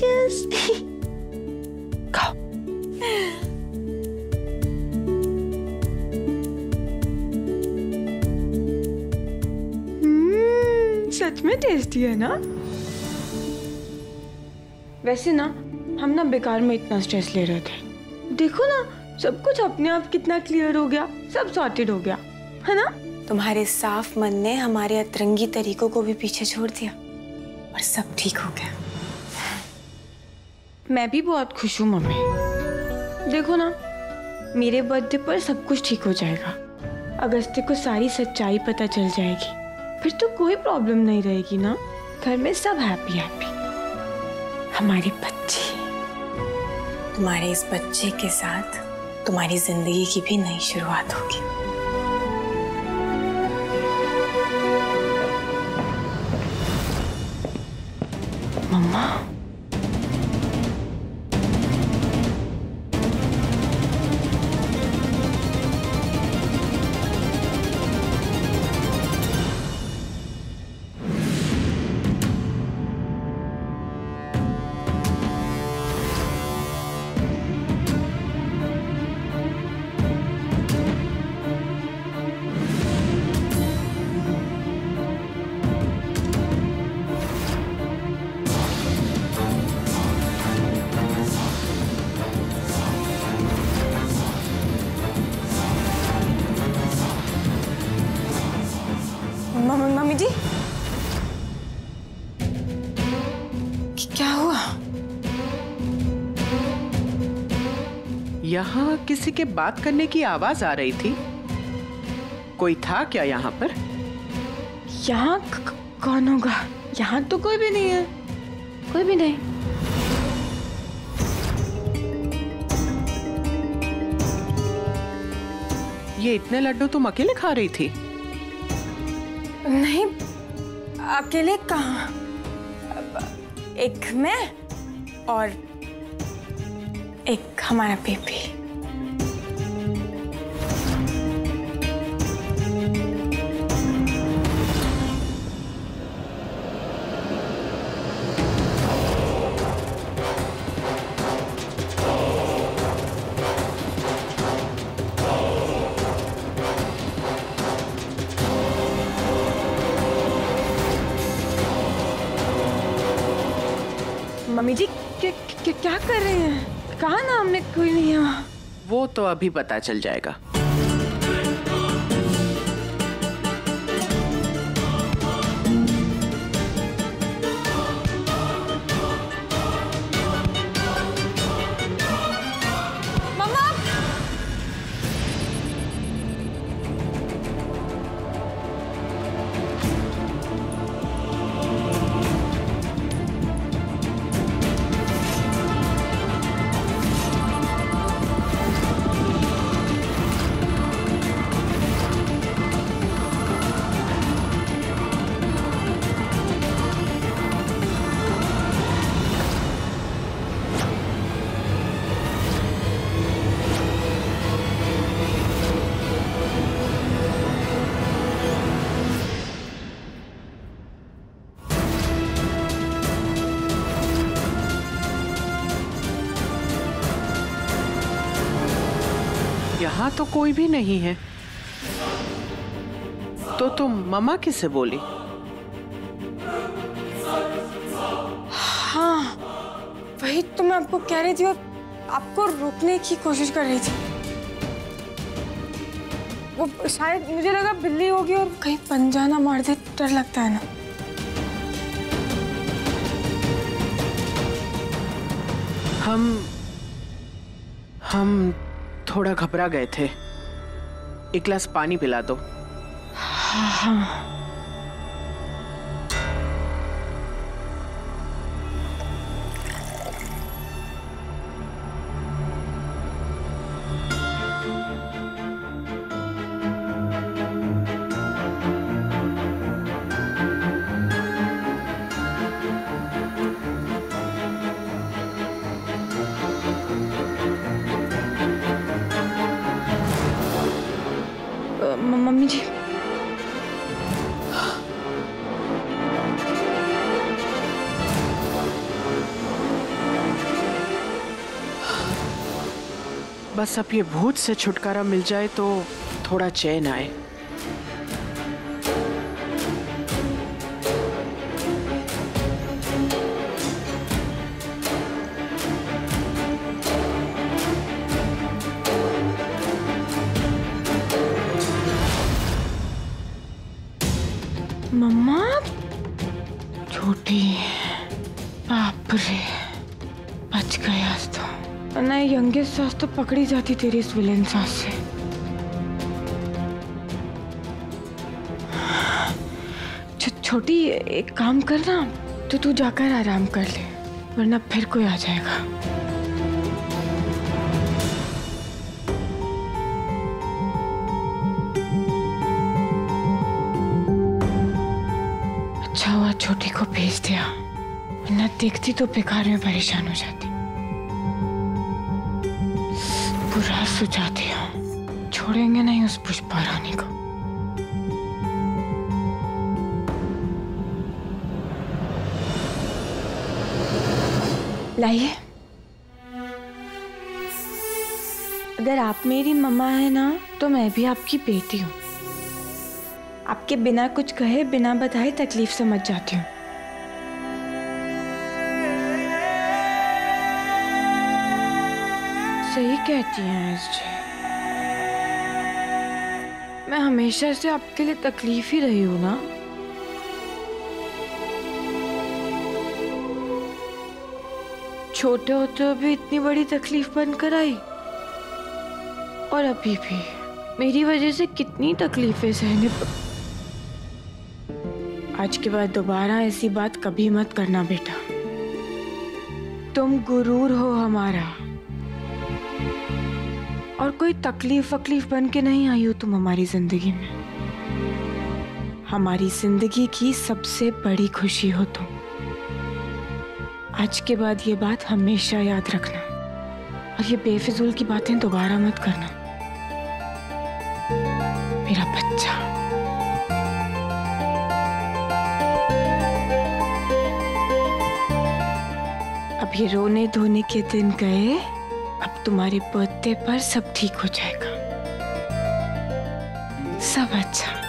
Juice. खाओ। सच में tasty है ना। वैसे ना हम ना बेकार में इतना स्ट्रेस ले रहे थे। देखो ना सब कुछ अपने आप कितना क्लियर हो गया, सब सॉर्टेड हो गया, है ना। तुम्हारे साफ मन ने हमारे अतरंगी तरीकों को भी पीछे छोड़ दिया और सब ठीक हो गया। मैं भी बहुत खुश हूँ मम्मी। देखो ना मेरे बर्थडे पर सब कुछ ठीक हो जाएगा। अगस्त्य को सारी सच्चाई पता चल जाएगी, फिर तो कोई प्रॉब्लम नहीं रहेगी ना। घर में सब हैप्पी हैप्पी। हमारी बच्ची, तुम्हारे इस बच्चे के साथ तुम्हारी जिंदगी की भी नई शुरुआत होगी। मम्मा मम्मी जी क्या हुआ? यहाँ किसी के बात करने की आवाज आ रही थी। कोई था क्या यहाँ पर? यहाँ कौन होगा? यहाँ तो कोई भी नहीं है, कोई भी नहीं। ये इतने लड्डू तुम अकेले खा रही थी? नहीं, अकेले कहाँ? एक मैं और एक हमारा बेबी। मम्मी जी क्या कर रहे हैं? कहा ना हमने कोई नहीं है वहाँ। वो तो अभी पता चल जाएगा। यहाँ तो कोई भी नहीं है। तो तुम मम्मा किससे बोली? हाँ, वही तो मैं आपको कह रही थी और आपको रोकने की कोशिश कर रही थी। वो शायद मुझे लगा बिल्ली होगी और कहीं पंजा ना मार दे, डर लगता है ना। हम थोड़ा घबरा गए थे। एक गिलास पानी पिला दो। हाँ। मम्मी जी बस अब ये भूत से छुटकारा मिल जाए तो थोड़ा चैन आए। मम्मा, छोटी, बाप रे, बच गई आज तो। वरना यंगेस्ट सास तो पकड़ी जाती तेरी इस विलेन सास से। छोटी, एक काम करना, तो तू जाकर आराम कर ले, वरना फिर कोई आ जाएगा। अच्छा हुआ छोटी को भेज दिया, वरना देखती तो बेकार में परेशान हो जाती। बुरा सुझाती हूँ, छोड़ेंगे नहीं उस पुष्पा रानी को। लाइए, अगर आप मेरी मम्मा है ना, तो मैं भी आपकी बेटी हूँ। आपके बिना कुछ कहे, बिना बताए तकलीफ समझ जाती हूँ। सही कहती हैं जी, मैं हमेशा से आपके लिए तकलीफ ही रही हूँ ना। छोटे होते हुए भी इतनी बड़ी तकलीफ बनकर आई, और अभी भी मेरी वजह से कितनी तकलीफें सहने पड़। आज के बाद दोबारा ऐसी बात कभी मत करना बेटा। तुम गुरूर हो हमारा, और कोई तकलीफ वकलीफ बन के नहीं आई हो तुम हमारी जिंदगी में। हमारी जिंदगी की सबसे बड़ी खुशी हो तुम। आज के बाद ये बात हमेशा याद रखना, और ये बेफिजूल की बातें दोबारा मत करना मेरा बच्चा। अब ये रोने धोने के दिन गए, अब तुम्हारे बर्थडे पर सब ठीक हो जाएगा, सब अच्छा।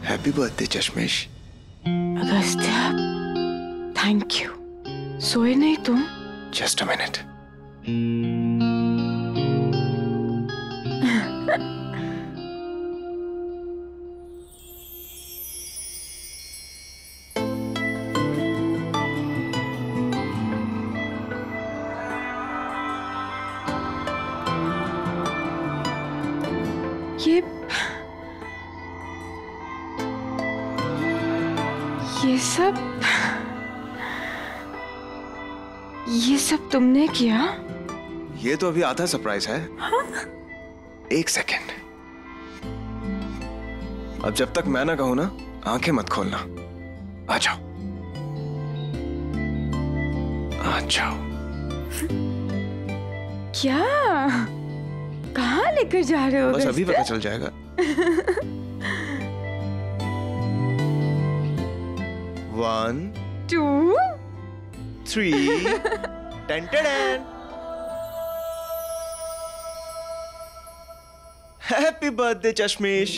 Happy birthday Chashmesh. Agastya, thank you. सोए नहीं तुम? Just a minute. ये सब तुमने किया? ये तो अभी आधा सरप्राइज है। हाँ? एक सेकेंड, अब जब तक मैं ना कहूं ना, आंखें मत खोलना। आ जाओ, आ जाओ। क्या? कहाँ लेकर जा रहे हो? बस अभी पता चल जाएगा। 1 2 3 ten. Happy birthday Chashmesh.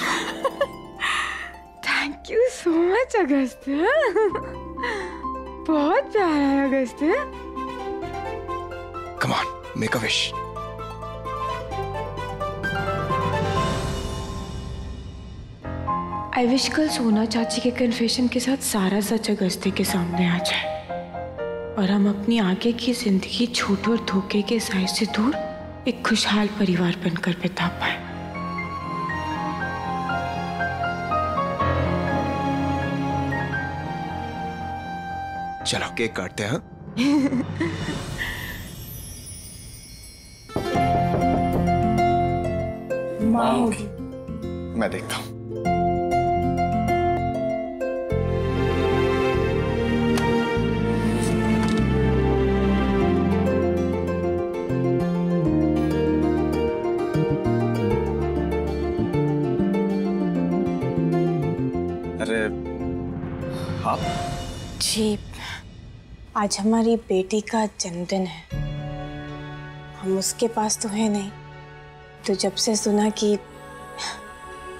You so much Agast. बहुत प्यारा है Agast. Come on, make a wish. I wish कल सोना चाची के कन्फेशन के साथ सारा सच अगस्त्य के सामने आ जाए और हम अपनी आगे की जिंदगी झूठ और धोखे के साय से दूर एक खुशहाल परिवार बनकर बिता पाए। चलो केक काटते हैं। माँ होगी। मैं देखता हूँ। अरे आप जी, आज हमारी बेटी का जन्मदिन है। हम उसके पास तो है नहीं, तो जब से सुना कि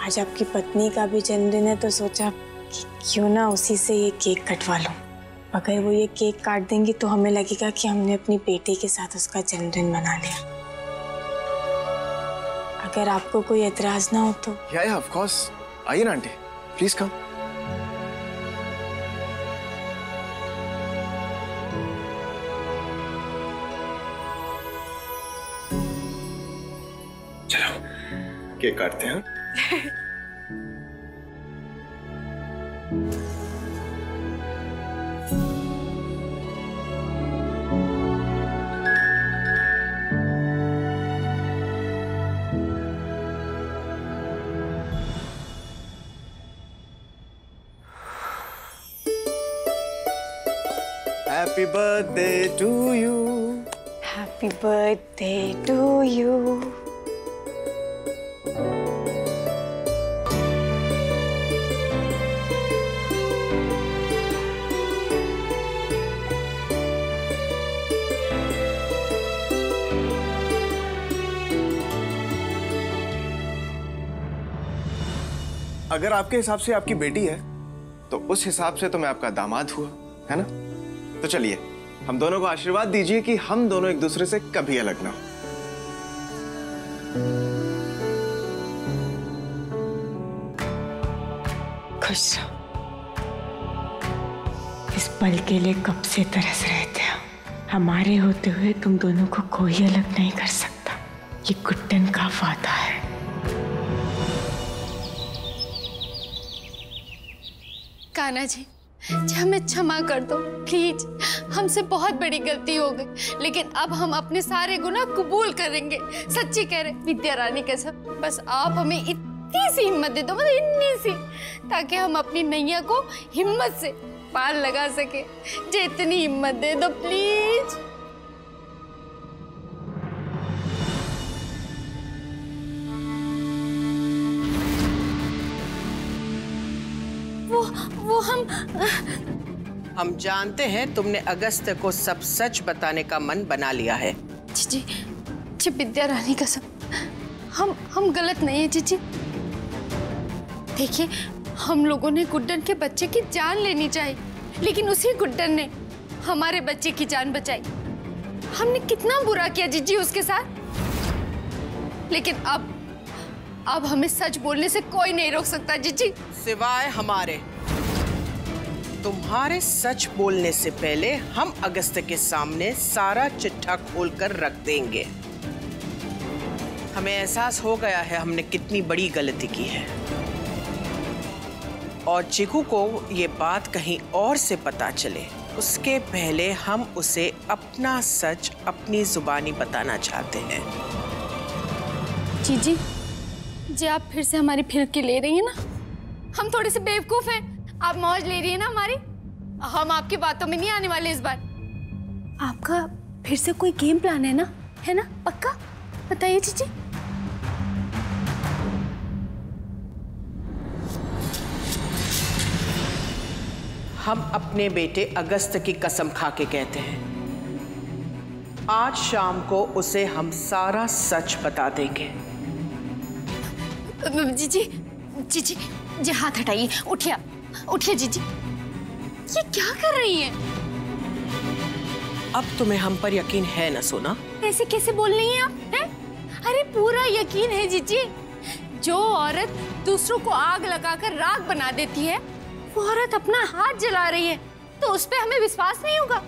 आज आपकी पत्नी का भी जन्मदिन है तो सोचा कि क्यों ना उसी से ये केक कटवा लूं। अगर वो ये केक काट देंगी तो हमें लगेगा कि हमने अपनी बेटी के साथ उसका जन्मदिन मना लिया। अगर आपको कोई एतराज ना हो तो। या ऑफ कोर्स। आइए ना आंटी, प्लीज कम। चलो केक काटते हैं। Happy birthday to you. Happy birthday to you. अगर आपके हिसाब से आपकी बेटी है तो उस हिसाब से तो मैं आपका दामाद हुआ, है ना? तो चलिए हम दोनों को आशीर्वाद दीजिए कि हम दोनों एक दूसरे से कभी अलग ना हो। खुश रहो। इस पल के लिए कब से तरस रहे थे हम। हमारे होते हुए तुम दोनों को कोई अलग नहीं कर सकता। ये गुड्डन का वादा है। कान्हा जी, हमें क्षमा कर दो प्लीज। हमसे बहुत बड़ी गलती हो गई, लेकिन अब हम अपने सारे गुनाह कबूल करेंगे। सच्ची कह रहे विद्या रानी कसम। बस आप हमें इतनी सी हिम्मत दे दो, मतलब इतनी सी, ताकि हम अपनी नैया को हिम्मत से पार लगा सके। जे इतनी हिम्मत दे दो प्लीज। वो हम जानते हैं तुमने अगस्त्य को सब सच बताने का मन बना लिया है। जी विद्या रानी कसम, हम गलत नहीं है जी। देखिए, हम लोगों ने गुड्डन के बच्चे की जान लेनी चाहिए, लेकिन उसी गुड्डन ने हमारे बच्चे की जान बचाई। हमने कितना बुरा किया जी उसके साथ, लेकिन अब हमें सच बोलने से कोई नहीं रोक सकता जी। सिवाय हमारे। तुम्हारे सच बोलने से पहले हम अगस्त्य के सामने सारा चिट्ठा खोलकर रख देंगे। हमें एहसास हो गया है हमने कितनी बड़ी गलती की है, और चिकू को ये बात कहीं और से पता चले उसके पहले हम उसे अपना सच अपनी जुबानी बताना चाहते हैं। जी आप फिर से हमारी फिरकी ले रही हैं ना। हम थोड़े से बेवकूफ हैं, आप मौज ले रही है ना हमारी। हम आपकी बातों में नहीं आने वाले इस बार। आपका फिर से कोई गेम प्लान है ना? पक्का बताइए जी। हम अपने बेटे अगस्त्य की कसम खा के कहते हैं, आज शाम को उसे हम सारा सच बता देंगे। जी हाथ हटाइए, उठिए। उठिए जीजी, ये क्या कर रही हैं? अब तुम्हें हम पर यकीन है ना सोना? ऐसे कैसे बोल रही हैं आप? हैं? अरे पूरा यकीन है जीजी। जो औरत दूसरों को आग लगाकर राख बना देती है, वो औरत अपना हाथ जला रही है, तो उस पे हमें विश्वास नहीं होगा?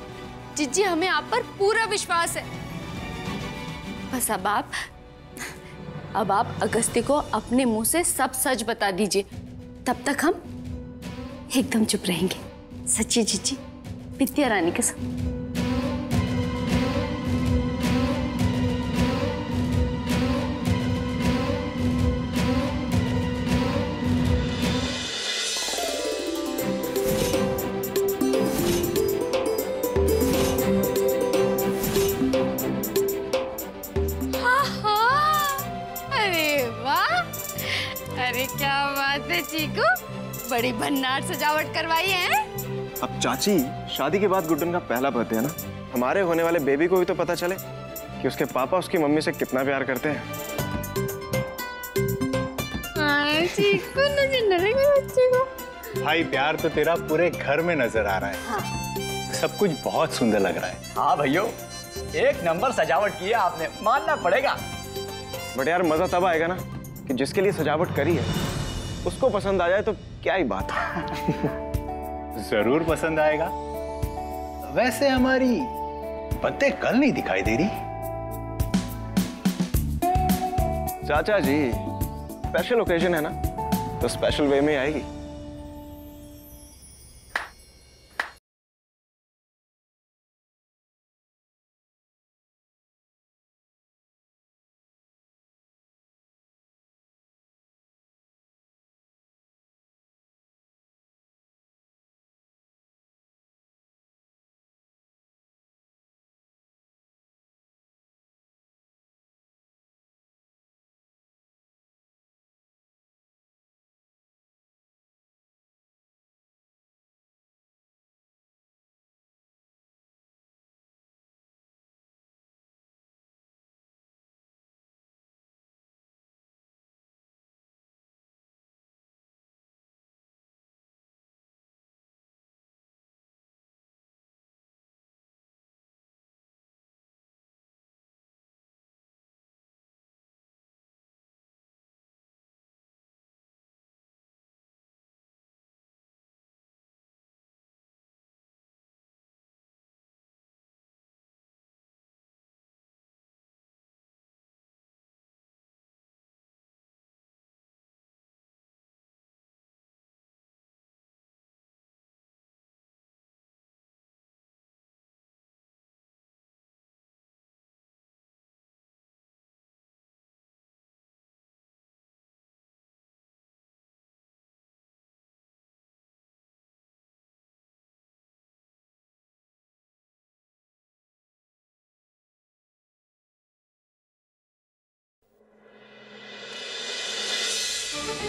जीजी, हमें आप पर पूरा विश्वास है। बस अब आप अगस्त्य को अपने मुंह से सब सच बता दीजिए, तब तक हम एकदम चुप रहेंगे। सच्ची जीजी, विद्या रानी के साथ। अरे क्या बात है चीकू, बड़ी भन्नाट सजावट करवाई है। अब चाची, शादी के बाद गुड्डन का पहला बर्थडे है ना, हमारे होने वाले बेबी को भी तो पता चले कि उसके पापा उसकी मम्मी से कितना प्यार करते हैं। चीकू नजर न लगे बच्चे को। भाई प्यार तो तेरा पूरे घर में नजर आ रहा है। हाँ। सब कुछ बहुत सुंदर लग रहा है। हाँ भैया, एक नंबर सजावट की है आपने, मानना पड़ेगा। बट यार मजा तब आएगा ना कि जिसके लिए सजावट करी है उसको पसंद आ जाए तो क्या ही बात है। जरूर पसंद आएगा। वैसे हमारी बत्ते कल नहीं दिखाई दे रही। चाचा जी, स्पेशल ओकेजन है ना, तो स्पेशल वे में आएगी।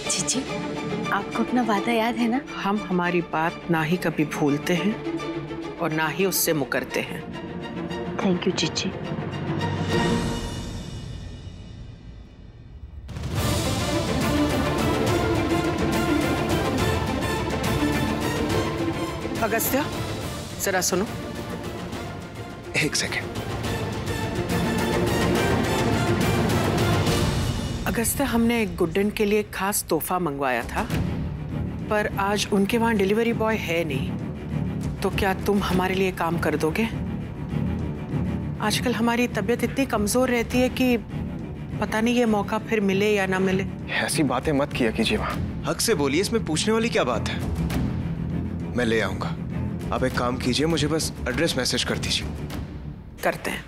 जीजी, आपको अपना वादा याद है ना? हम हमारी बात ना ही कभी भूलते हैं और ना ही उससे मुकरते हैं। थैंक यू जीजी। अगस्त्य, जरा सुनो। एक सेकेंड। अगस्त्य, हमने गुड्डन के लिए खास तोहफा मंगवाया था, पर आज उनके वहां डिलीवरी बॉय है नहीं, तो क्या तुम हमारे लिए काम कर दोगे? आजकल हमारी तबीयत इतनी कमजोर रहती है कि पता नहीं ये मौका फिर मिले या ना मिले। ऐसी बातें मत किया कीजिए माँ। हक से बोलिए, इसमें पूछने वाली क्या बात है? मैं ले आऊंगा। आप एक काम कीजिए, मुझे बस एड्रेस मैसेज कर दीजिए। करते हैं।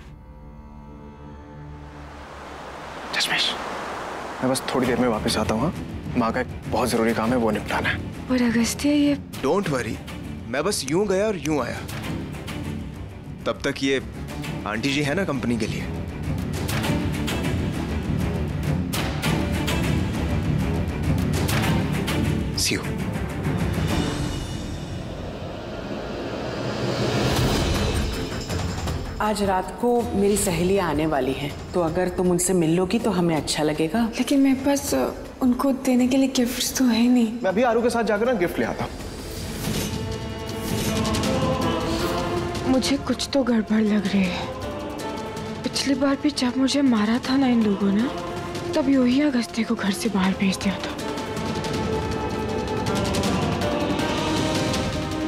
जसमेश, मैं बस थोड़ी देर में वापस आता हूँ। माँ का एक बहुत जरूरी काम है, वो निपटाना है। और अगस्त्य, ये डोंट वरी, मैं बस यूं गया और यूं आया। तब तक ये आंटी जी है ना कंपनी के लिए। See you. आज रात को मेरी सहेली आने वाली है, तो अगर तुम उनसे मिल लोगी तो हमें अच्छा लगेगा। लेकिन मेरे पास उनको देने के लिए गिफ्ट्स तो है नहीं। मैं अभी आरू के साथ जाकर ना गिफ्ट ले आता हूँ। मुझे कुछ तो गड़बड़ लग रही है। पिछली बार भी जब मुझे मारा था ना इन लोगों ने, तब यूं ही अगस्त्य को घर से बाहर भेज दिया था।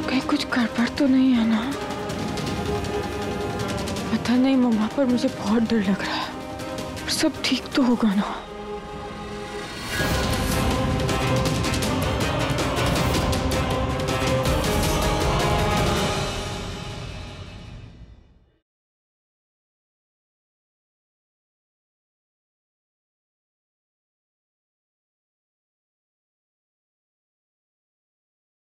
कहीं कुछ गड़बड़ तो नहीं है ना? पता नहीं मम्मा, पर मुझे बहुत डर लग रहा है। सब ठीक तो होगा ना?